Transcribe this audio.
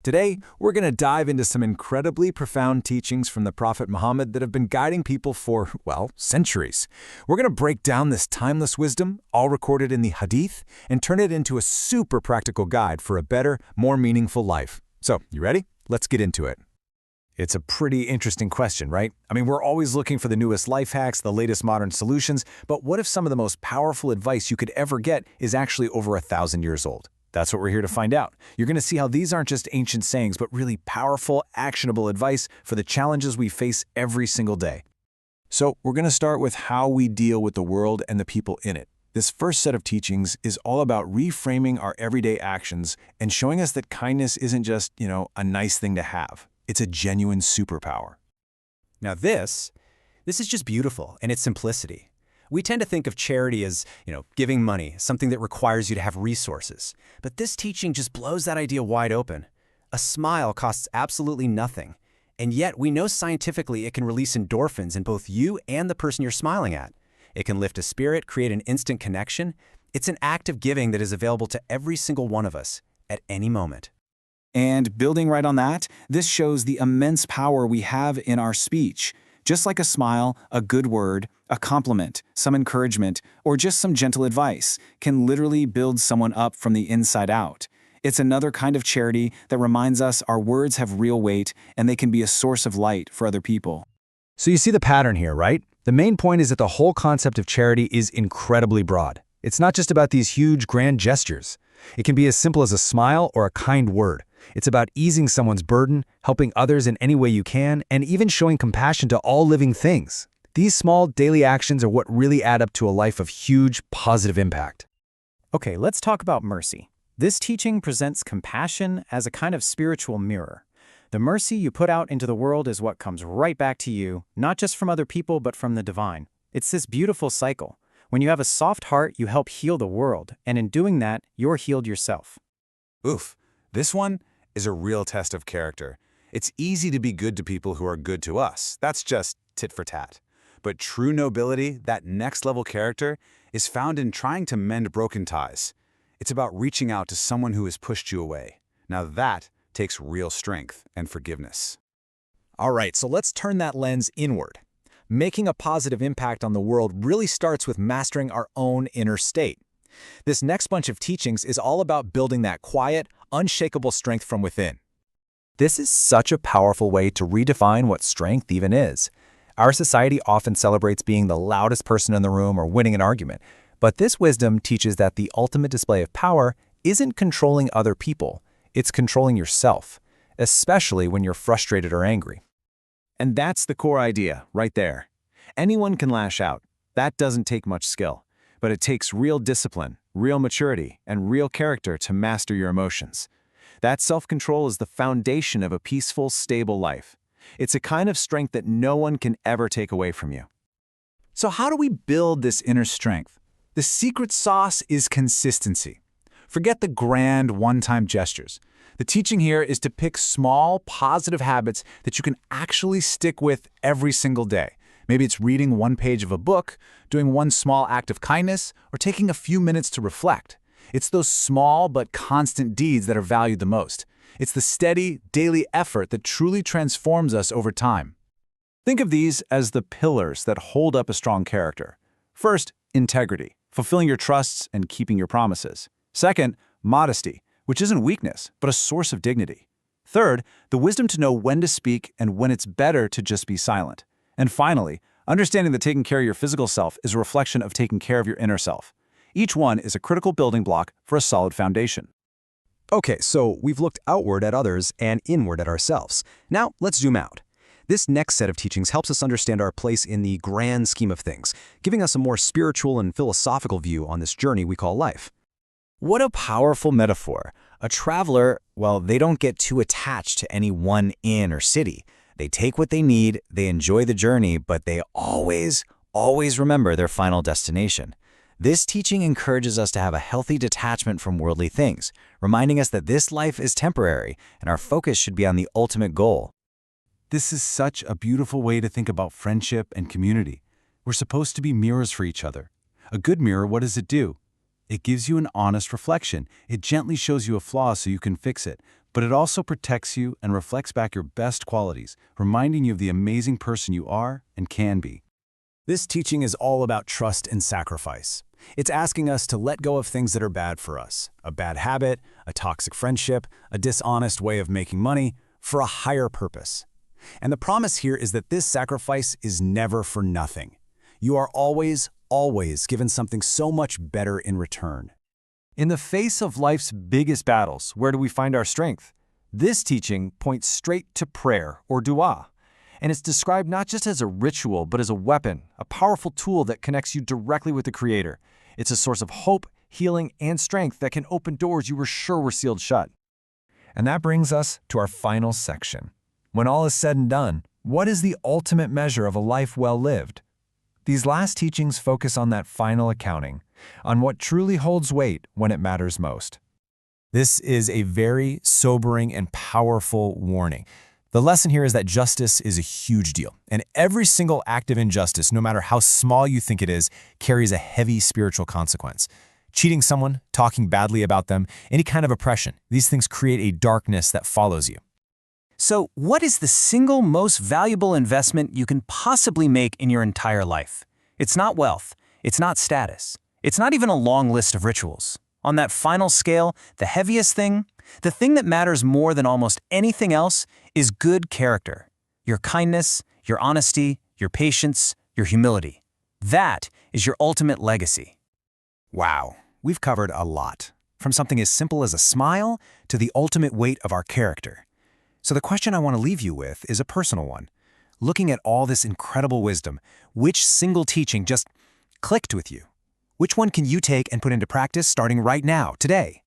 Today, we're going to dive into some incredibly profound teachings from the Prophet Muhammad that have been guiding people for, well, centuries. We're going to break down this timeless wisdom, all recorded in the Hadith, and turn it into a super practical guide for a better, more meaningful life. So, you ready? Let's get into it. It's a pretty interesting question, right? I mean, we're always looking for the newest life hacks, the latest modern solutions, but what if some of the most powerful advice you could ever get is actually over 1,000 years old? That's what we're here to find out. You're going to see how these aren't just ancient sayings, but really powerful, actionable advice for the challenges we face every single day. So we're going to start with how we deal with the world and the people in it. This first set of teachings is all about reframing our everyday actions and showing us that kindness isn't just, a nice thing to have. It's a genuine superpower. Now this is just beautiful in its simplicity. We tend to think of charity as, giving money, something that requires you to have resources. But this teaching just blows that idea wide open. A smile costs absolutely nothing. And yet we know scientifically it can release endorphins in both you and the person you're smiling at. It can lift a spirit, create an instant connection. It's an act of giving that is available to every single one of us at any moment. And building right on that, this shows the immense power we have in our speech. Just like a smile, a good word, a compliment, some encouragement, or just some gentle advice can literally build someone up from the inside out. It's another kind of charity that reminds us our words have real weight and they can be a source of light for other people. So you see the pattern here, right? The main point is that the whole concept of charity is incredibly broad. It's not just about these huge, grand gestures. It can be as simple as a smile or a kind word. It's about easing someone's burden, helping others in any way you can, and even showing compassion to all living things. These small daily actions are what really add up to a life of huge, positive impact. Okay, let's talk about mercy. This teaching presents compassion as a kind of spiritual mirror. The mercy you put out into the world is what comes right back to you, not just from other people, but from the divine. It's this beautiful cycle. When you have a soft heart, you help heal the world, and in doing that, you're healed yourself. Oof, this one is a real test of character. It's easy to be good to people who are good to us. That's just tit for tat. But true nobility, that next-level character, is found in trying to mend broken ties. It's about reaching out to someone who has pushed you away. Now that takes real strength and forgiveness. All right, so let's turn that lens inward. Making a positive impact on the world really starts with mastering our own inner state. This next bunch of teachings is all about building that quiet, unshakable strength from within. This is such a powerful way to redefine what strength even is. Our society often celebrates being the loudest person in the room or winning an argument, but this wisdom teaches that the ultimate display of power isn't controlling other people, it's controlling yourself, especially when you're frustrated or angry. And that's the core idea, right there. Anyone can lash out. That doesn't take much skill. But it takes real discipline, real maturity, and real character to master your emotions. That self-control is the foundation of a peaceful, stable life. It's a kind of strength that no one can ever take away from you. So how do we build this inner strength? The secret sauce is consistency. Forget the grand, one-time gestures. The teaching here is to pick small, positive habits that you can actually stick with every single day. Maybe it's reading one page of a book, doing one small act of kindness, or taking a few minutes to reflect. It's those small but constant deeds that are valued the most. It's the steady, daily effort that truly transforms us over time. Think of these as the pillars that hold up a strong character. First, integrity, fulfilling your trusts and keeping your promises. Second, modesty, which isn't weakness, but a source of dignity. Third, the wisdom to know when to speak and when it's better to just be silent. And finally, understanding that taking care of your physical self is a reflection of taking care of your inner self. Each one is a critical building block for a solid foundation. Okay, so we've looked outward at others and inward at ourselves. Now, let's zoom out. This next set of teachings helps us understand our place in the grand scheme of things, giving us a more spiritual and philosophical view on this journey we call life. What a powerful metaphor. A traveler, well, they don't get too attached to any one inn or city. They take what they need, they enjoy the journey, but they always remember their final destination. This teaching encourages us to have a healthy detachment from worldly things, reminding us that this life is temporary and our focus should be on the ultimate goal. This is such a beautiful way to think about friendship and community. We're supposed to be mirrors for each other. A good mirror, what does it do? It gives you an honest reflection. It gently shows you a flaw so you can fix it, But it also protects you and reflects back your best qualities, reminding you of the amazing person you are and can be. This teaching is all about trust and sacrifice. It's asking us to let go of things that are bad for us, a bad habit, a toxic friendship, a dishonest way of making money, for a higher purpose. And the promise here is that this sacrifice is never for nothing. You are always, always given something so much better in return. In the face of life's biggest battles, where do we find our strength? This teaching points straight to prayer, or dua. And it's described not just as a ritual, but as a weapon, a powerful tool that connects you directly with the Creator. It's a source of hope, healing, and strength that can open doors you were sure were sealed shut. And that brings us to our final section. When all is said and done, what is the ultimate measure of a life well lived? These last teachings focus on that final accounting, on what truly holds weight when it matters most. This is a very sobering and powerful warning. The lesson here is that justice is a huge deal, and every single act of injustice, no matter how small you think it is, carries a heavy spiritual consequence. Cheating someone, talking badly about them, any kind of oppression, these things create a darkness that follows you. So, what is the single most valuable investment you can possibly make in your entire life? It's not wealth. It's not status. It's not even a long list of rituals. On that final scale, the heaviest thing, the thing that matters more than almost anything else, is good character. Your kindness, your honesty, your patience, your humility. That is your ultimate legacy. Wow, we've covered a lot, from something as simple as a smile to the ultimate weight of our character. So the question I want to leave you with is a personal one. Looking at all this incredible wisdom, which single teaching just clicked with you? Which one can you take and put into practice starting right now, today?